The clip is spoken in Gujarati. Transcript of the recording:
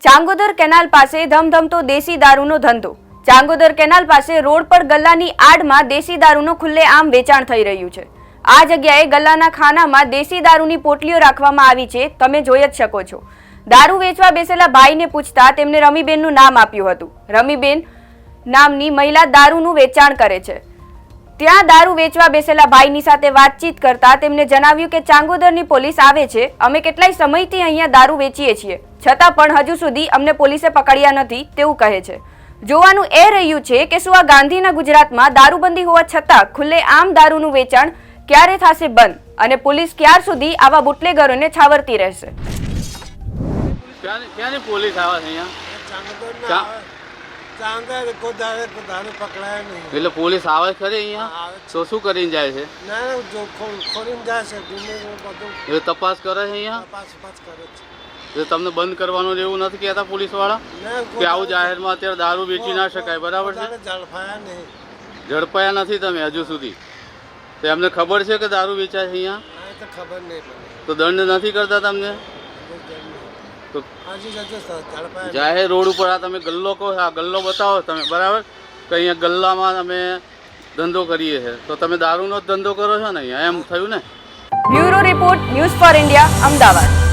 ચાંગોદર કેનાલ પાસે ધમધમતો દેશી દારૂનો ધંધો। ચાંગોદર કેનાલ પાસે રોડ પર ગલ્લાની આડમાં દેશી દારૂનો ખુલ્લેઆમ વેચાણ થઈ રહ્યું છે। આ જગ્યાએ ગલ્લાના ખાનામાં દેશી દારૂની પોટલીઓ રાખવામાં આવી છે, તમે જોઈ જ શકો છો। દારૂ વેચવા બેસેલા ભાઈને પૂછતા તેમને રમીબેનનું નામ આપ્યું હતું। રમીબેન નામની મહિલા દારૂનું વેચાણ કરે છે। ત્યાં દારૂ વેચવા બેસેલા ભાઈની સાથે વાતચીત કરતા તેમને જણાવ્યું કે ચાંગોદરની પોલીસ આવે છે, અમે કેટલાય સમયથી અહીંયા દારૂ વેચીએ છીએ, છતાં પણ હજુ સુધી અમને પોલીસે પકડ્યા નથી તેવું કહે છે। જોવાનું એ રહ્યું છે કે શું આ ગાંધીના ગુજરાતમાં દારૂબંધી હોવા છતાં ખુલ્લેઆમ દારૂનું વેચાણ ક્યારે થશે બંધ અને પોલીસ ક્યાર સુધી આવા બુટલેગરોને છાવરતી રહેશે। ક્યાંની પોલીસ આવે છે અહીંયા? ચાંગોદર કોઈ દારૂ પકડાય નહીં એટલે પોલીસ આવે ખરી અહીંયા? તો શું કરીને જાય છે? ના જો ખોલીને જાય છે બધું એટલે તપાસ કરે છે અહીંયા? તપાસ કરે છે। એટલે તમને બંધ કરવાનું એવું નથી કહેતા પોલીસ વાળા કે આવું જાહેરમાં અત્યારે દારૂ વેચી ના શકાય, બરાબર છે? ઝડપાયા નહીં, ઝડપાયા નથી તમે હજુ સુધી? તો એમને ખબર છે કે દારૂ વેચાય છે અહીંયા? તો ખબર નહીં મને, તો દંડ નથી કરતા તમને? તો હજુ ઝડપાયા જાહેર રોડ ઉપર આ તમે ગલ્લો કહો, આ ગલ્લો બતાવો તમે, બરાબર? કે અહીંયા ગલ્લામાં અમે ધંધો કરીએ છીએ, તો તમે દારૂનો જ ધંધો કરો છો ને અહીંયા, એમ થયું ને? Bureau report, news for India, Ahmedabad.